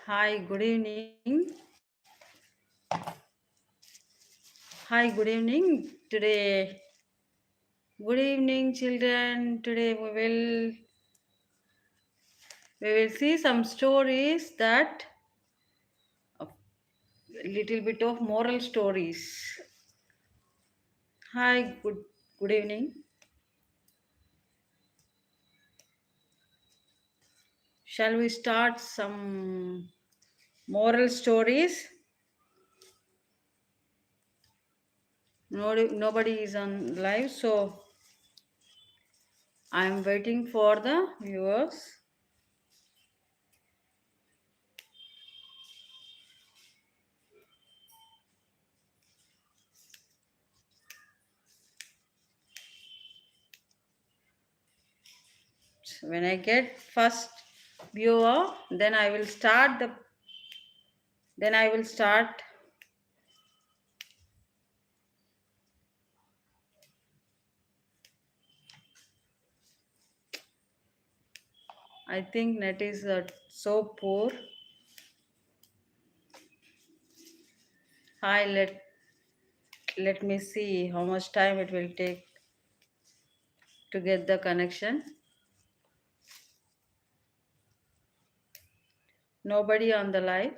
Hi, good evening. Hi, good evening. Good evening, children. Today we will see some stories that a little bit of moral stories. Hi, good evening. Shall we start some moral stories? Nobody is on live, so I'm waiting for the viewers. When I get first viewer, then I will start. I think net is so poor. Hi, let me see how much time it will take to get the connection. Nobody on the live.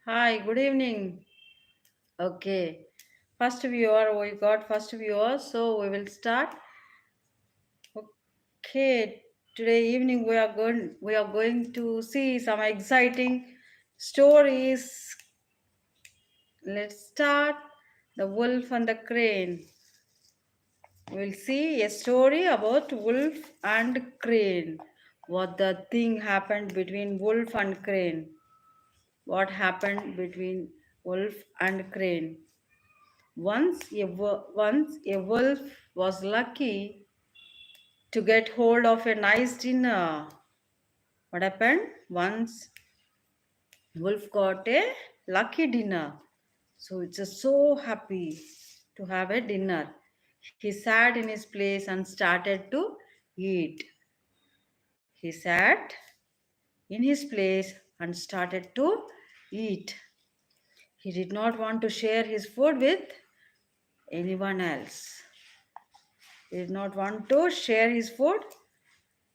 Hi, good evening. Okay, first viewer, we got first viewer, so we will start. Okay, today evening we are going to see some exciting stories. Let's start. The wolf and the crane. We'll see a story about wolf and crane. What the thing happened between wolf and crane. What happened between wolf and crane. Once a wolf was lucky to get hold of a nice dinner. What happened? Once wolf got a lucky dinner. So it's so happy to have a dinner. He sat in his place and started to eat. He sat in his place and started to eat. He did not want to share his food with anyone else. He did not want to share his food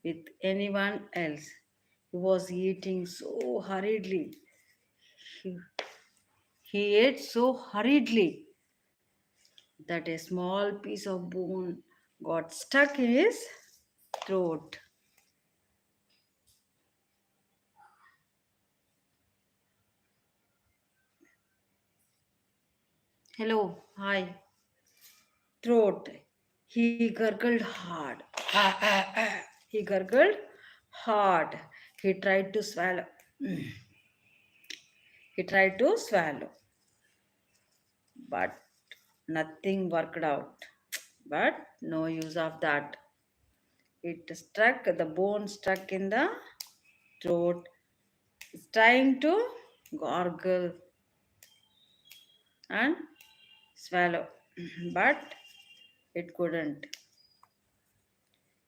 with anyone else. He was eating so hurriedly. He, he ate so hurriedly that a small piece of bone got stuck in his throat. Hello, hi. Throat. He gurgled hard. He gurgled hard. He tried to swallow. He tried to swallow, but nothing worked out. But no use of that. The bone stuck in the throat. It's trying to gargle and swallow, but it couldn't.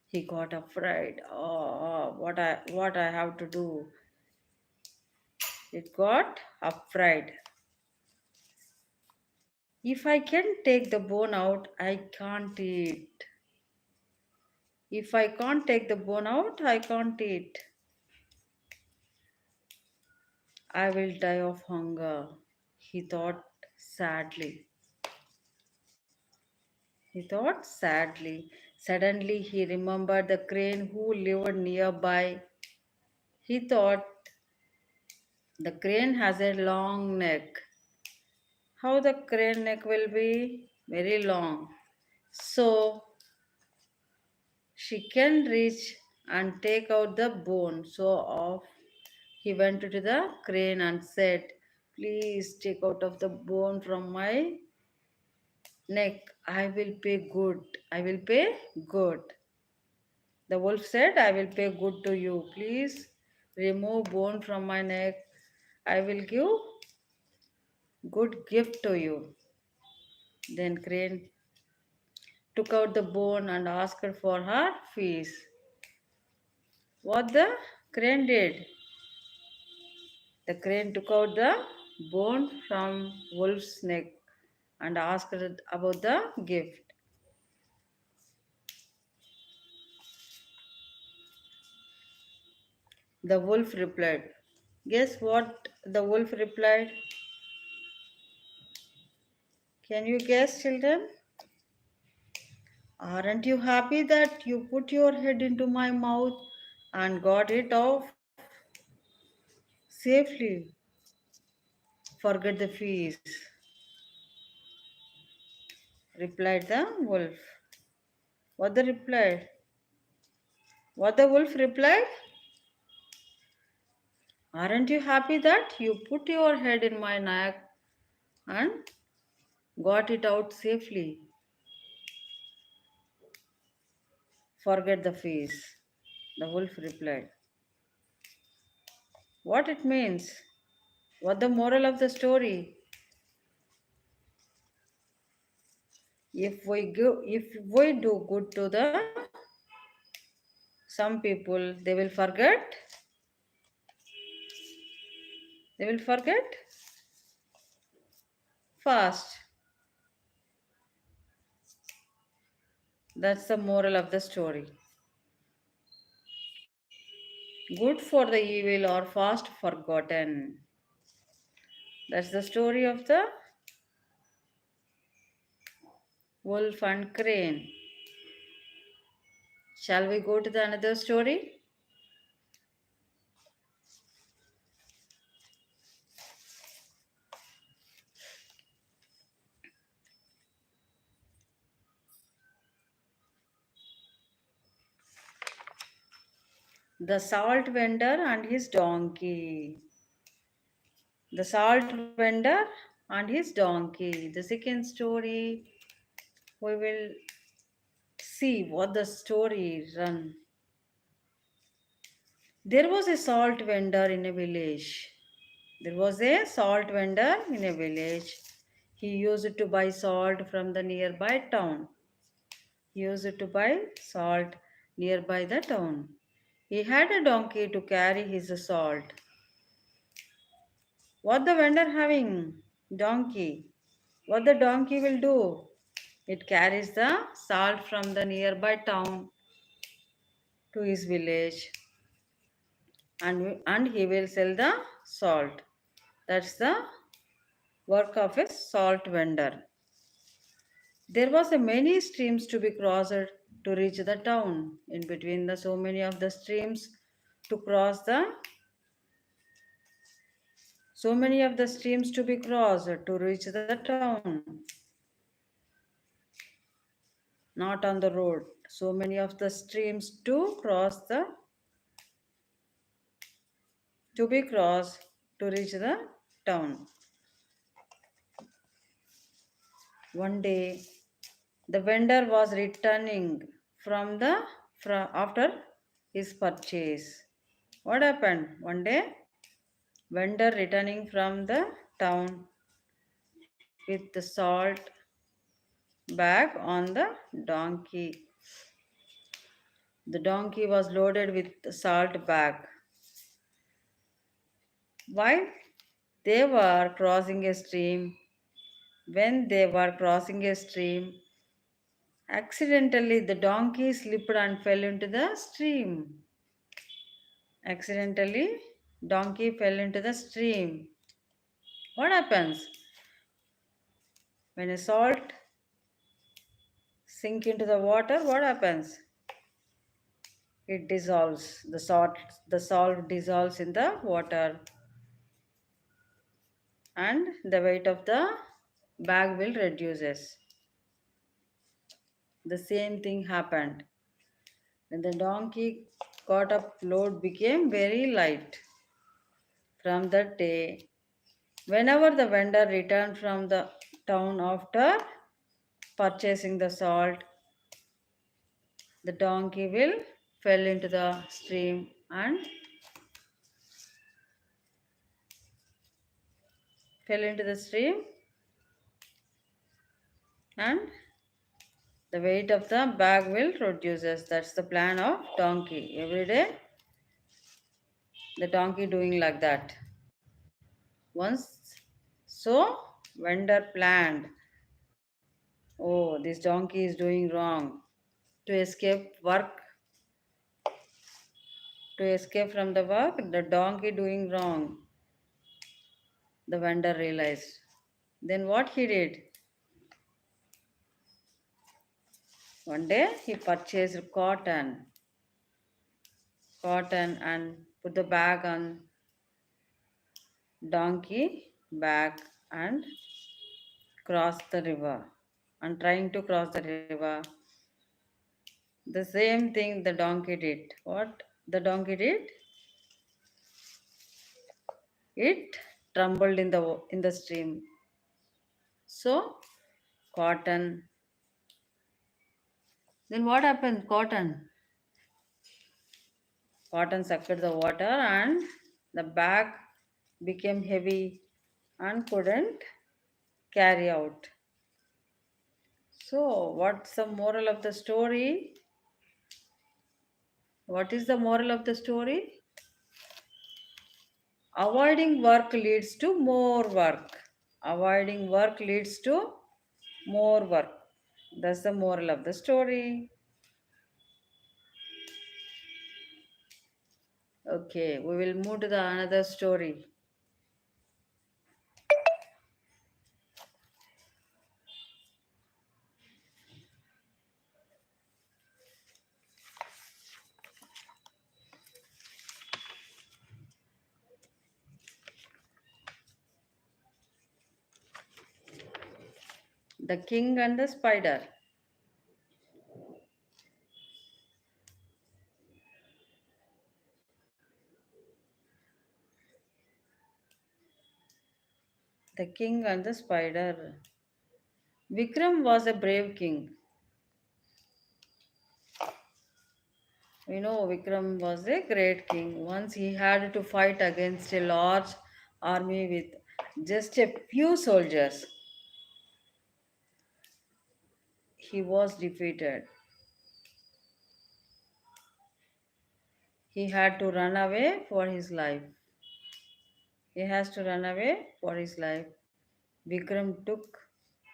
He got afraid. Oh, what I have to do? It got afraid. If I can take the bone out, I can't eat. If I can't take the bone out, I can't eat. I will die of hunger, he thought sadly. He thought sadly. Suddenly he remembered the crane who lived nearby. He thought, the crane has a long neck. How the crane neck will be? Very long. So she can reach and take out the bone. So off he went to the crane and said, please take out of the bone from my neck. I will pay good. I will pay good. The wolf said, I will pay good to you. Please remove bone from my neck. I will give good gift to you. Then crane took out the bone and asked for her fees. What the crane did? The crane took out the bone from wolf's neck and asked about the gift. The wolf replied. Guess what the wolf replied? Can you guess, children? Aren't you happy that you put your head into my mouth and got it off safely? Forget the fees, replied the wolf. What the replied? What the wolf replied? Aren't you happy that you put your head in my neck and got it out safely? Forget the fees, the wolf replied. What it means? What the moral of the story? If we do good to the some people, they will forget fast. That's the moral of the story. Good for the evil or fast forgotten. That's the story of the wolf and crane. Shall we go to the another story? The salt vendor and his donkey. The salt vendor and his donkey. The second story, we will see what the story run. There was a salt vendor in a village. There was a salt vendor in a village. He used to buy salt from the nearby town. He used to buy salt nearby the town. He had a donkey to carry his salt. What the vendor having? Donkey. What the donkey will do? It carries the salt from the nearby town to his village, and he will sell the salt. That's the work of a salt vendor. There was a many streams to be crossed to reach the town. In between the so many of the streams to cross the so many of the streams to be crossed to reach the town. Not on the road. So many of the streams to be crossed to reach the town. One day, the vendor was returning after his purchase. What happened? One day, vendor returning from the town with the salt bag on the donkey. The donkey was loaded with the salt bag. While they were crossing a stream, when they were crossing a stream, accidentally the donkey slipped and fell into the stream. Accidentally, donkey fell into the stream. What happens? When a salt sink into the water, what happens? It dissolves. The salt dissolves in the water, and the weight of the bag will reduces. The same thing happened. When the donkey caught up load became very light. From that day, whenever the vendor returned from the town after purchasing the salt, the donkey will fell into the stream and fell into the stream and the weight of the bag will reduces. That's the plan of donkey. Every day the donkey doing like that. Once so vendor planned, oh, this donkey is doing wrong. To escape work, to escape from the work, the donkey doing wrong. The vendor realized. Then what he did? One day he purchased cotton and put the bag on donkey back and crossed the river. And trying to cross the river, the same thing the donkey did. What the donkey did? It tumbled in the stream. So cotton. Then what happened? Cotton sucked the water and the bag became heavy and couldn't carry out. So, what's the moral of the story? What is the moral of the story? Avoiding work leads to more work. Avoiding work leads to more work. That's the moral of the story. Okay, we will move to the another story. The king and the spider. The king and the spider. Vikram was a brave king. Vikram was a great king. Once he had to fight against a large army with just a few soldiers. He was defeated. He had to run away for his life. He has to run away for his life. Vikram took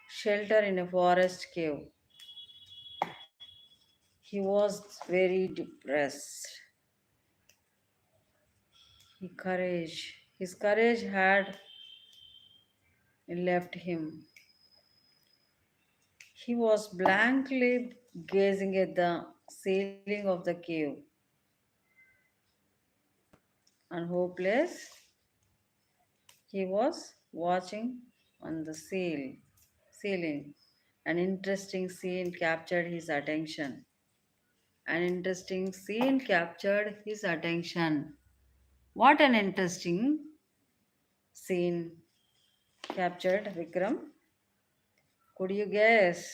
shelter in a forest cave. He was very depressed. His courage had left him. He was blankly gazing at the ceiling of the cave and hopeless. He was watching on the ceiling. An interesting scene captured his attention. An interesting scene captured his attention. What an interesting scene captured Vikram. Could you guess?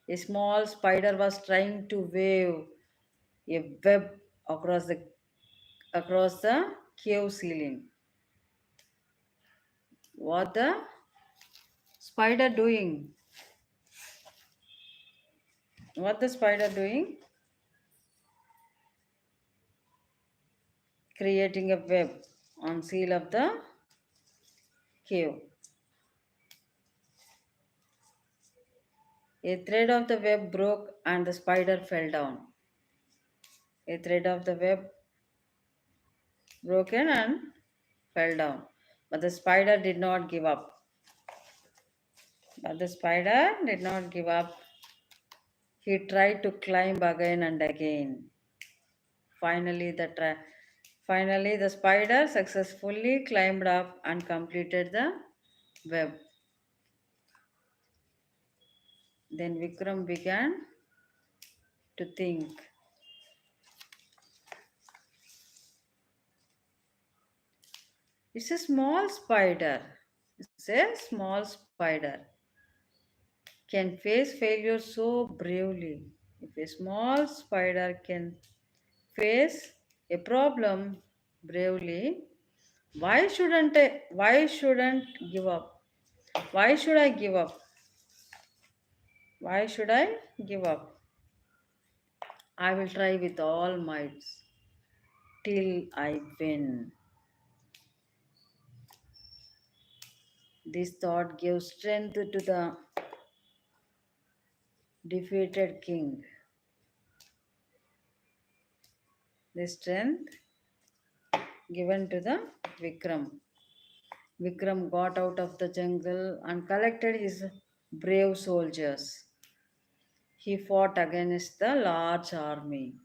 A small spider was trying to wave a web across the cave ceiling. What the spider doing? What the spider doing? Creating a web on seal of the cave. A thread of the web broke and the spider fell down. A thread of the web broken and fell down. But the spider did not give up. But the spider did not give up. He tried to climb again and again. Finally, the spider successfully climbed up and completed the web. Then Vikram began to think. It's a small spider. It's a small spider. Can face failure so bravely. If a small spider can face a problem bravely, why shouldn't give up? Why should I give up? Why should I give up? I will try with all mights till I win. This thought gave strength to the defeated king. The strength given to the Vikram. Vikram got out of the jungle and collected his brave soldiers. He fought against the large army.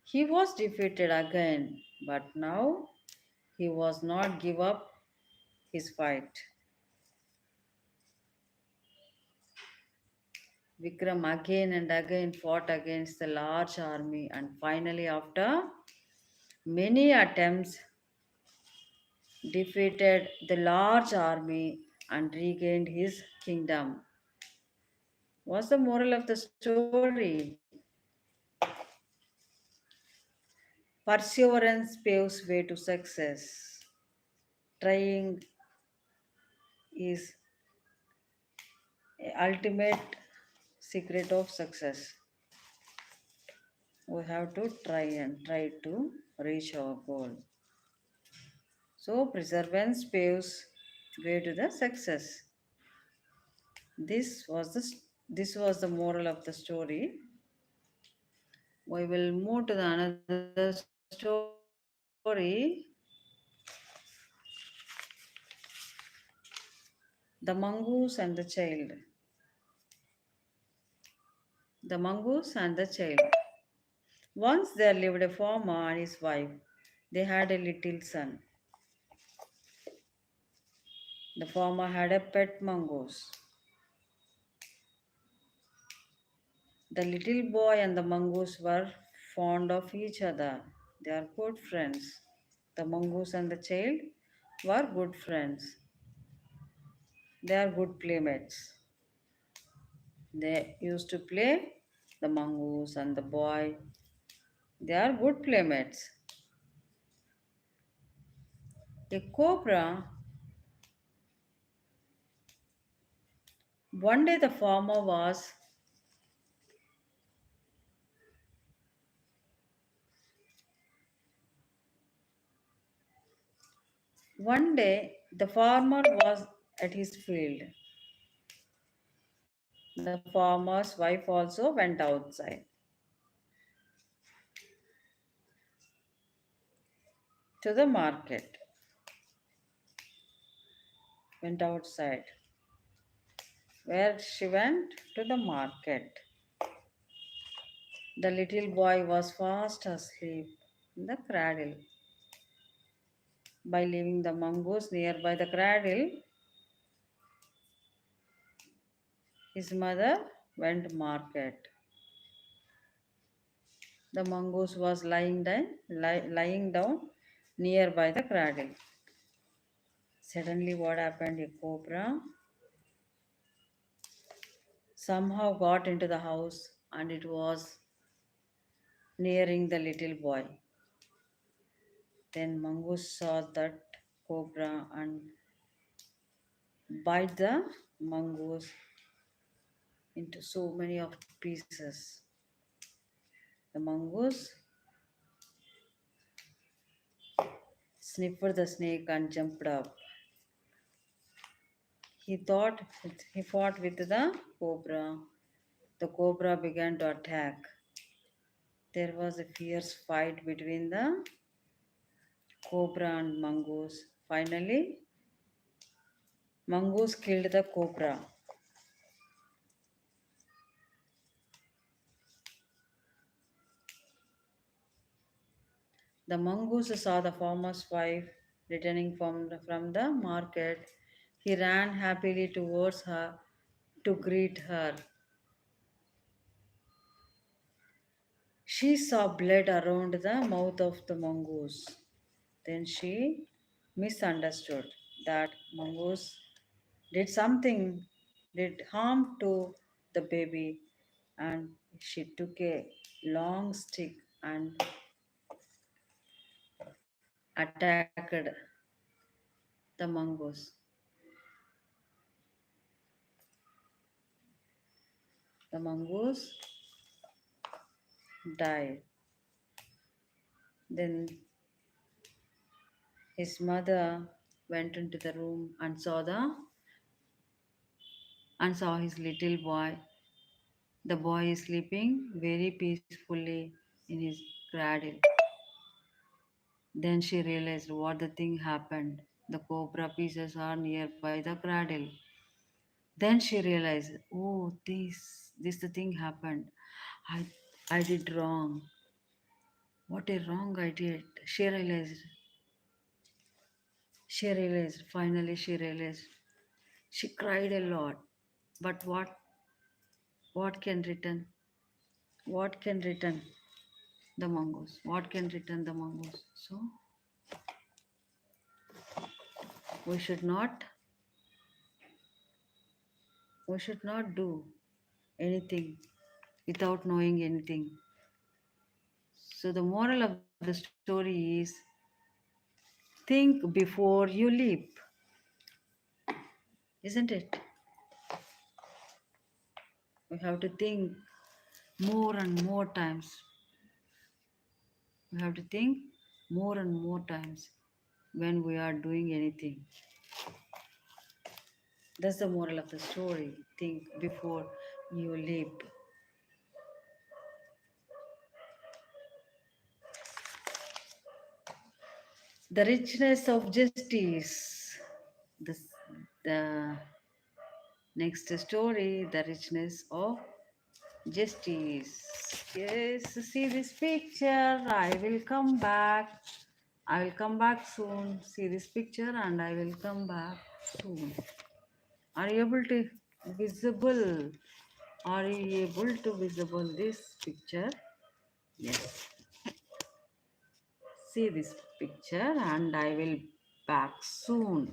He was defeated again, but now he was not give up his fight. Vikram again and again fought against the large army, and finally, after many attempts, defeated the large army and regained his kingdom. What's the moral of the story? Perseverance paves way to success. Trying is a ultimate secret of success. We have to try to reach our goal. So perseverance paves way to the success. This was this was the moral of the story. We will move to the another story. The mongoose and the child. The mongoose and the child. Once there lived a farmer and his wife. They had a little son. The farmer had a pet mongoose. The little boy and the mongoose were fond of each other. They are good friends. The mongoose and the child were good friends. They are good playmates. They used to play, the mongoose and the boy. They are good playmates. A cobra. One day the farmer was One day the farmer was at his field. The farmer's wife also went outside. To the market. Went outside. Where she went? To the market. The little boy was fast asleep in the cradle. By leaving the mongoose nearby the cradle, his mother went market. The mongoose was lying down nearby the cradle. Suddenly, what happened? A cobra somehow got into the house and it was nearing the little boy. Then mongoose saw that cobra and bite the mongoose into so many of pieces. The mongoose sniffed the snake and jumped up. He thought he fought with the cobra. The cobra began to attack. There was a fierce fight between the cobra and mongoose. Finally, mongoose killed the cobra. The mongoose saw the farmer's wife returning from the market. He ran happily towards her to greet her. She saw blood around the mouth of the mongoose. Then she misunderstood that mongoose did something, did harm to the baby, and she took a long stick and attacked the mongoose. The mongoose died. Then his mother went into the room and saw his little boy. The boy is sleeping very peacefully in his cradle. Then she realized what the thing happened. The cobra pieces are nearby the cradle. Then she realized, oh, this the thing happened. I I did wrong. What a wrong I did. Finally she realized. She cried a lot. But what can return? What can return the mongoose? What can return the mongoose? So we should not we should not do anything without knowing anything. So the moral of the story is think before you leap, isn't it? We have to think more and more times. We have to think more and more times when we are doing anything. That's the moral of the story. Think before you leap. The richness of justice. The, the next story, the richness of justice. Yes, see this picture. I will come back. I will come back soon. See this picture and I will come back soon. Are you able to visible? Are you able to visible this picture? Yes. See this picture and I will back soon.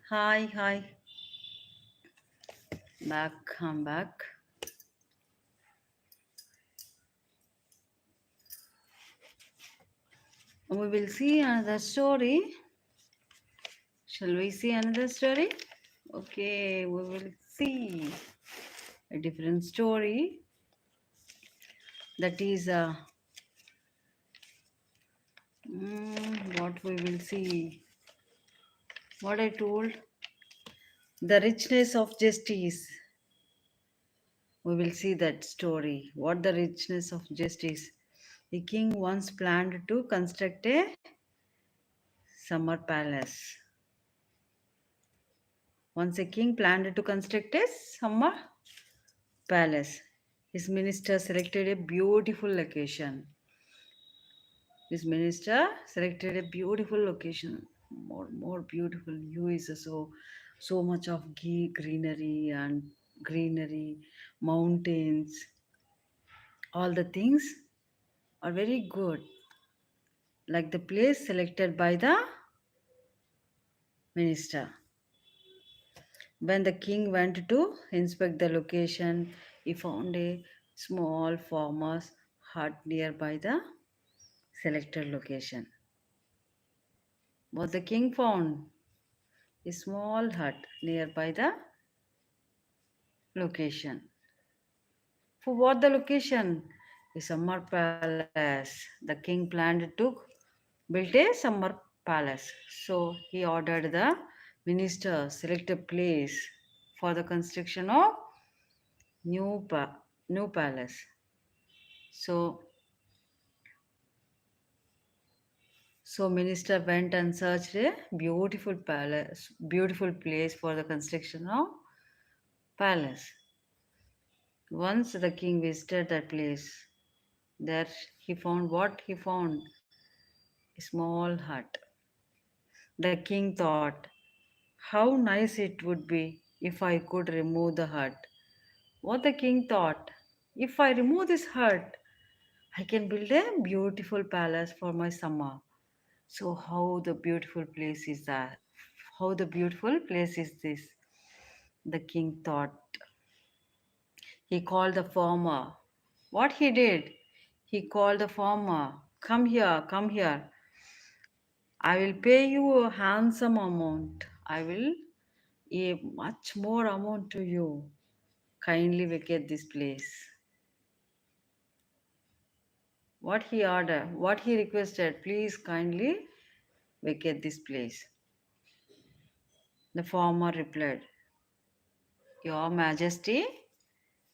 Hi, hi. Back, I'm back. We will see another story. Shall we see another story? Okay, we will see a different story. That is, what we will see. What I told, the richness of justice. We will see that story. What the richness of justice. A king once planned to construct a summer palace. Once a king planned to construct a summer palace. His minister selected a beautiful location. His minister selected a beautiful location. More beautiful. You is so much of greenery and greenery, mountains. All the things are very good. Like the place selected by the minister. When the king went to inspect the location, he found a small farmer's hut nearby the selected location. What the king found? A small hut nearby the location. For what the location? A summer palace. The king planned to build a summer palace. So he ordered the minister select a place for the construction of new palace. So minister went and searched a beautiful place for the construction of palace. Once the king visited that place, there he found what he found? A small hut. The king thought, how nice it would be if I could remove the hut. What the king thought? If I remove this hut, I can build a beautiful palace for my summer. So how the beautiful place is that? How the beautiful place is this? The king thought. He called the farmer. What he did? He called the farmer. Come here, come here. I will pay you a handsome amount. I will a much more amount to you. Kindly vacate this place. What he ordered, what he requested, please kindly vacate this place. The farmer replied, Your Majesty,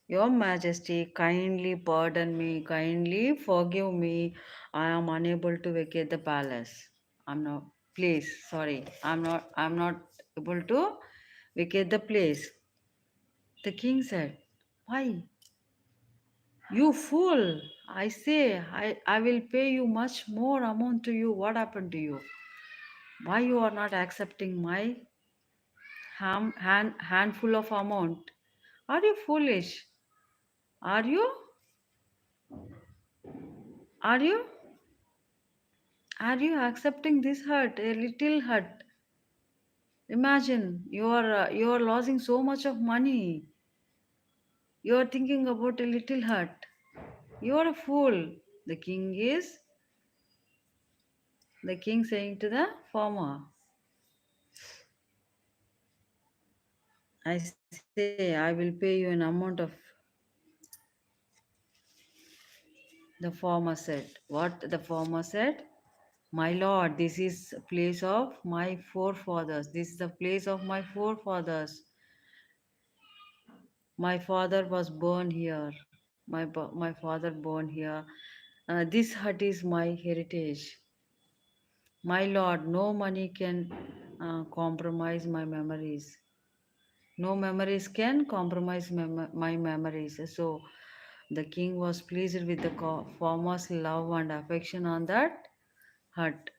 Your Majesty, kindly pardon me, kindly forgive me. I am unable to vacate the palace. I'm not, please, sorry, I'm not able to vacate the place. The king said, Why? You fool! I say, I will pay you much more amount to you. What happened to you? Why you are not accepting my handful of amount? Are you foolish? Are you? Are you? Are you accepting this hurt? A little hurt. Imagine you are losing so much of money. You are thinking about a little hurt. You are a fool. The king is the king saying to the farmer. I say I will pay you an amount of. The farmer said. What the farmer said? My lord, this is a place of my forefathers. This is the place of my forefathers. My father was born here. My father born here. This hut is my heritage. My lord, no money can compromise my memories. No memories can compromise my memories. So the king was pleased with the farmer's love and affection on that hut.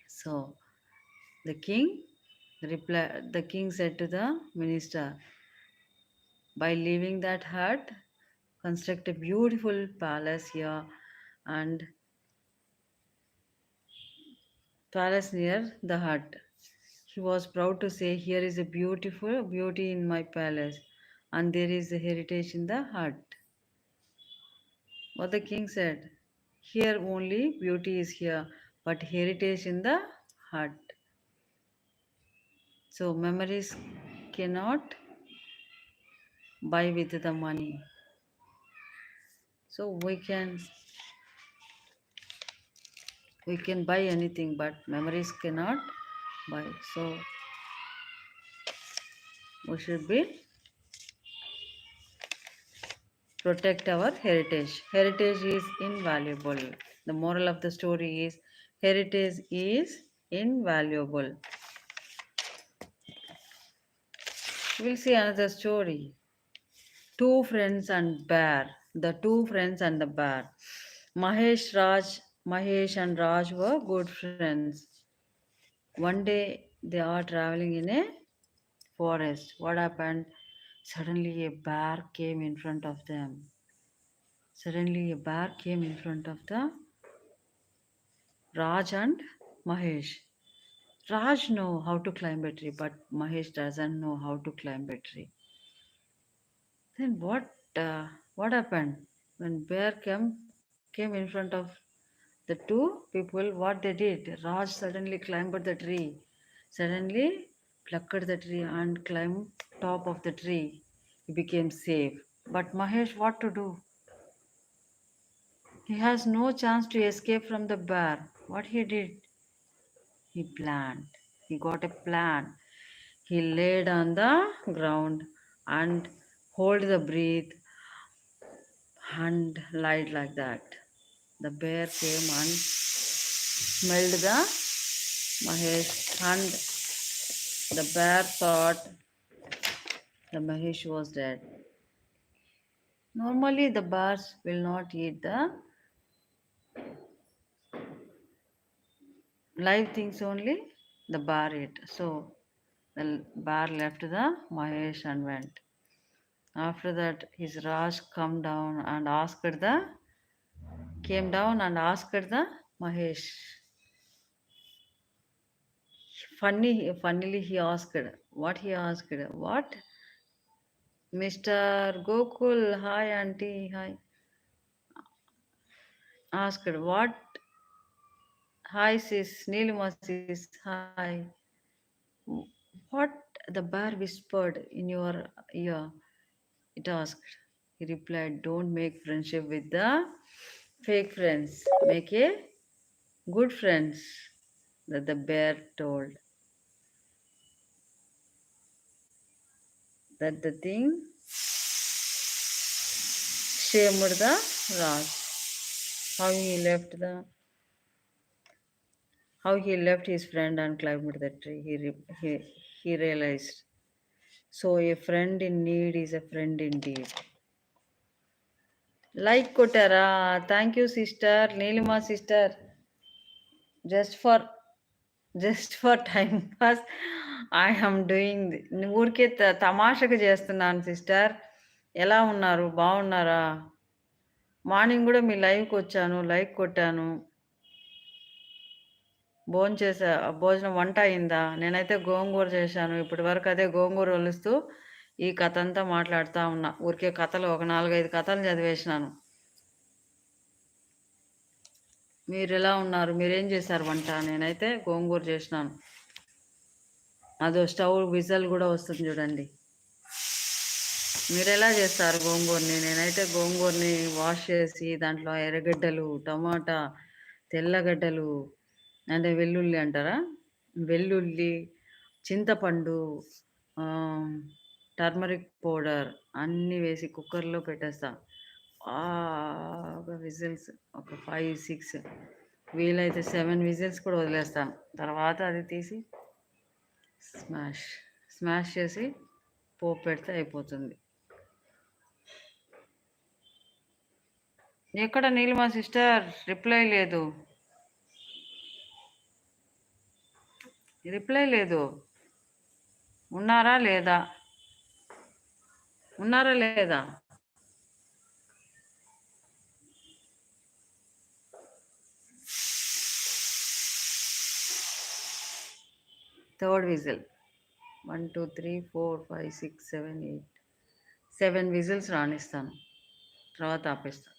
So the king said to the minister, by leaving that hut, construct a beautiful palace here and palace near the hut. He was proud to say, "Here is a beautiful beauty in my palace, and there is a heritage in the hut." What the king said, "Here only beauty is here, but heritage in the hut." So memories cannot buy with the money. So we can buy anything, but memories cannot buy. So we should be protect our heritage. Heritage is invaluable. The moral of the story is heritage is invaluable. We'll see another story. Two friends and bear. The two friends and the bear. Mahesh and Raj were good friends. One day they are traveling in a forest. What happened? Suddenly a bear came in front of them. Suddenly a bear came in front of the Raj and Mahesh. Raj know how to climb a tree, but Mahesh doesn't know how to climb a tree. Then what happened when bear came in front of the two people? What they did? Raj suddenly climbed the tree. Suddenly plucked the tree and climbed top of the tree. He became safe. But Mahesh, what to do? He has no chance to escape from the bear. What he did? He planned. He got a plan. He laid on the ground and hold the breath and lied like that. The bear came and smelled the Mahesh, and the bear thought the Mahesh was dead. Normally, the bears will not eat the live things only. The bear ate. So the bear left the Mahesh and went. After that, his Raj came down and asked the Mahesh. Funnily, he asked, what he asked, what? Mr. Gokul, hi auntie, hi. Asked, what? Hi sis, Nilima sis, hi. What the bear whispered in your ear? It asked. He replied, don't make friendship with the fake friends. Make a good friends, that the bear told. That the thing shamed the Raj. How he left the how he left his friend and climbed the tree. He realized. So a friend in need is a friend indeed. Like Kotara, thank you, sister, Neelima sister. Just for time pass, I am doing ఊరికే తమాషకు చేస్తున్నాను sister. ఎలా ఉన్నారు? బాగున్నారా? Morning కూడా మీ లైవ్కి వచ్చాను, like కొట్టాను. భోజనం వంట అయిందా? నేనైతే గోంగూర చేశాను. ఇప్పటి వరకు అదే గోంగూర ఒలుస్తూ ఈ కథ అంతా మాట్లాడుతూ ఉన్నా. ఊరికే కథలు ఒక 4-5 కథలు చదివేసినాను. మీరు ఎలా ఉన్నారు? మీరేం చేశారు వంట? నేనైతే గోంగూర చేసినాను. అదో స్టవ్ విజల్ కూడా వస్తుంది చూడండి. మీరు ఎలా చేస్తారు గోంగూరని? నేనైతే గోంగూరని వాష్ చేసి దాంట్లో ఎర్రగడ్డలు, టమాటా, తెల్లగడ్డలు అంటే వెల్లుల్లి అంటారా, వెల్లుల్లి, చింతపండు, టర్మరిక్ పౌడర్ అన్నీ వేసి కుక్కర్లో పెట్టేస్తా. బాగా విజిల్స్ ఒక 5-6, వీలైతే 7 విజిల్స్ కూడా వదిలేస్తాను. తర్వాత అది తీసి స్మాష్ చేసి పోపు పెడితే అయిపోతుంది. ఎక్కడ నీలిమా సిస్టర్? రిప్లై లేదు. ఉన్నారా లేదా? ఉన్నారా లేదా? థర్డ్ విజిల్ 1 2 3 4 5 6 7 8 7 విజిల్స్ రాణిస్తాను, తర్వాత ఆపేస్తాను.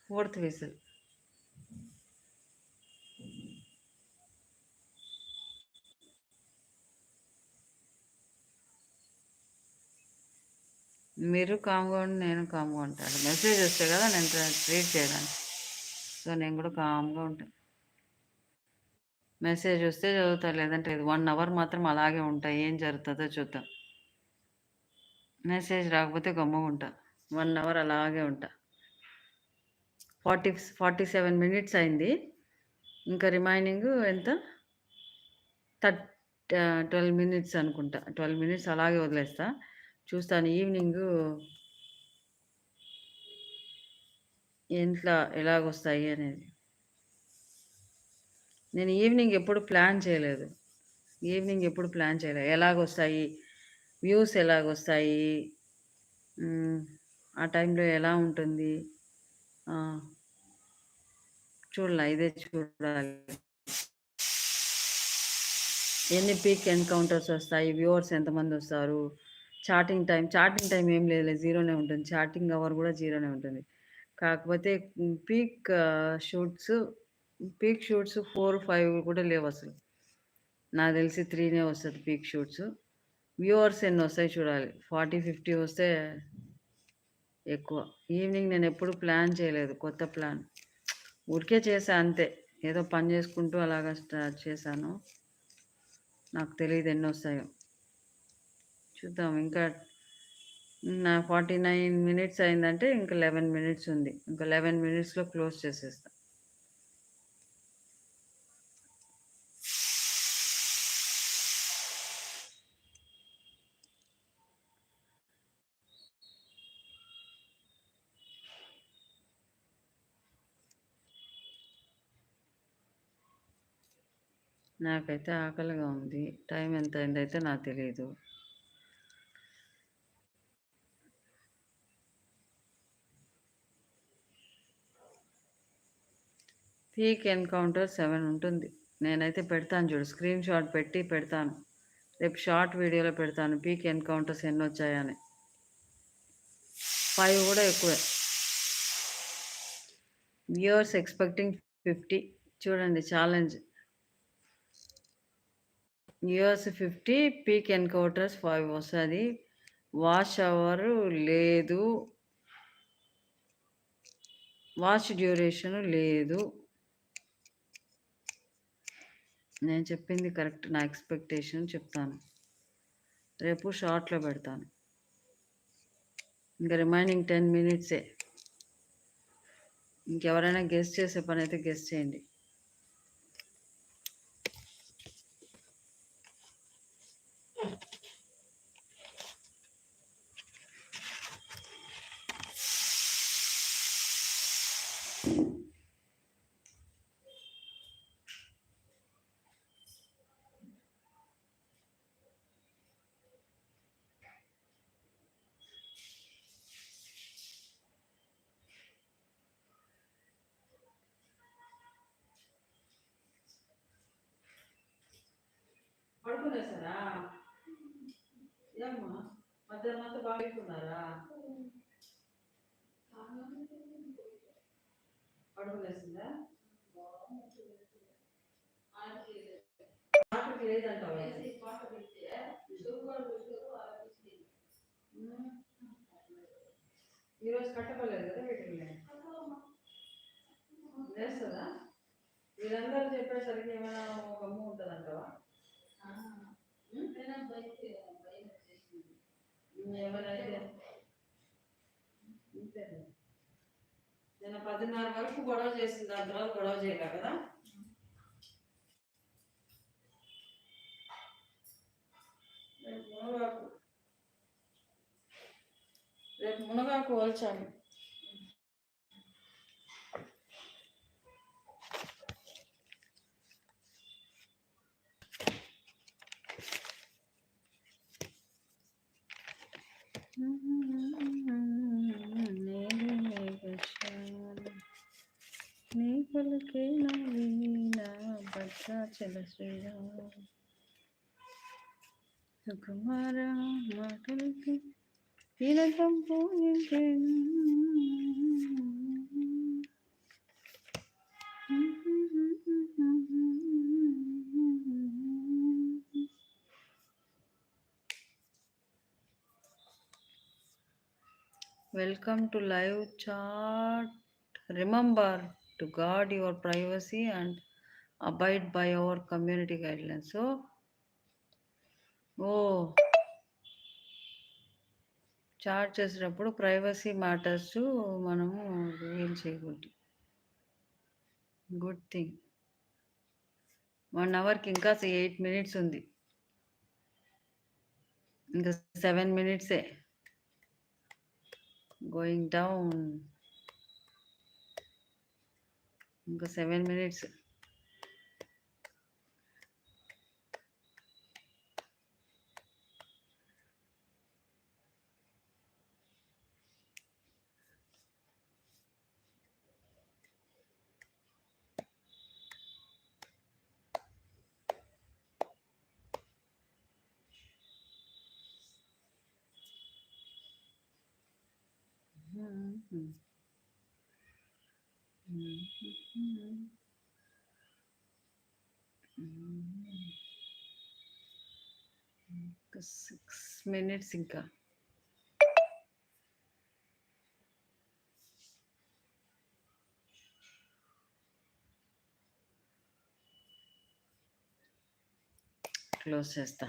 ఫోర్త్ విజిల్ మీరు కామ్గా ఉండి నేను కామ్గా ఉంటాను. మెసేజ్ వస్తే కదా నేను రీడ్ చేయడానికి, సో నేను కూడా కామ్గా ఉంటాను. మెసేజ్ వస్తే చదువుతా, లేదంటే లేదు. 1 అవర్ మాత్రం అలాగే ఉంటా, ఏం జరుగుతుందో చూద్దాం. మెసేజ్ రాకపోతే గమ్ముగా ఉంటా, 1 అవర్ అలాగే ఉంటా. 47 మినిట్స్ అయింది, ఇంకా రిమైనింగ్ ఎంత 12 మినిట్స్ అనుకుంటా. 12 మినిట్స్ అలాగే వదిలేస్తా, చూస్తాను ఈవినింగ్ ఇంట్లో ఎలాగొస్తాయి అనేది. నేను ఈవినింగ్ ఎప్పుడు ప్లాన్ చేయలేదు, ఎలాగొస్తాయి వ్యూస్, ఎలాగొస్తాయి ఆ టైంలో ఎలా ఉంటుంది చూడాలి. ఇదే చూడాలి, ఎన్ని పీక్ ఎన్కౌంటర్స్ వస్తాయి, వ్యూవర్స్ ఎంతమంది వస్తారు. చాటింగ్ టైం ఏం లేదు, జీరోనే ఉంటుంది. చాటింగ్ అవర్ కూడా జీరోనే ఉంటుంది. కాకపోతే పీక్ షూట్స్ 4 5 కూడా లేవు అసలు. నాకు తెలిసి 3నే వస్తుంది పీక్ షూట్స్. వ్యూవర్స్ ఎన్ని వస్తాయి చూడాలి. 40 50 వస్తే ఎక్కువ. ఈవినింగ్ నేను ఎప్పుడు ప్లాన్ చేయలేదు, కొత్త ప్లాన్ ఊరికే చేశా అంతే. ఏదో పని చేసుకుంటూ అలాగా స్టార్ట్ చేశాను, నాకు తెలియదు ఎన్ని వస్తాయో. చూద్దాం. ఇంకా నా 49 మినిట్స్ అయిందంటే ఇంకా 11 మినిట్స్ ఉంది. ఇంకా 11 మినిట్స్లో క్లోజ్ చేసేస్తా. నాకైతే ఆకలిగా ఉంది. టైం ఎంత అయిందైతే నాకు తెలియదు. పీక్ ఎన్కౌంటర్ 7 ఉంటుంది. నేనైతే పెడతాను చూడు, స్క్రీన్ షాట్ పెట్టి పెడతాను. రేపు షార్ట్ వీడియోలో పెడతాను పీక్ ఎన్కౌంటర్స్ ఎన్ని వచ్చాయని. 5 కూడా ఎక్కువే. Viewers expecting 50. చూడండి ఛాలెంజ్. వ్యూవర్స్ 50, పీక్ ఎన్కౌంటర్స్ 5 వస్తుంది. వాచ్ అవర్ లేదు, వాచ్ డ్యూరేషన్ లేదు. నేను చెప్పింది కరెక్ట్, నా ఎక్స్పెక్టేషన్ చెప్తాను. రేపు షార్ట్లో పెడతాను. ఇంకా రిమైనింగ్ 10 మినిట్సే. ఇంకెవరైనా గెస్ట్ చేసే పని అయితే గెస్ట్ చేయండి. పడుకునేసారా? ఏమ్మా మధ్యాహ్నం అంతా బాగా పెట్టుకున్నారా? పడుకునేసిందా? ఆటకి లేదంటావా? ఈరోజు కట్టపడలేదు కదా వీటికి, లేస్తుందా? వీళ్ళందరూ చెప్పేసరికి ఏమైనా ఒక అమ్మ ఉంటుందంటావా? ఎవరైతే నేను 10:30 వరకు గొడవ చేసింది, దాని తర్వాత గొడవ చేయలే కదా. రేపు మునగాకు వల్చాలి. నీ పలుకే నా వీణ భద్రాచల శ్రీరామ సుకుమార మాటలకి తిలకం పూజించే Welcome to live chat. Remember to guard your privacy and abide by our community guidelines. So, chat చేసేటప్పుడు ప్రైవసీ మ్యాటర్స్ మనము రివీల్ చేయకూడదు. Good thing. 1 అవర్కి ఇంకా 8 మినిట్స్ ఉంది. ఇంకా 7 మినిట్సే. Going down. ఇంకా 7 మినిట్స్. ఇంకా 6 మినిట్స్ ఇంకా. క్లోజ్ చేస్తా.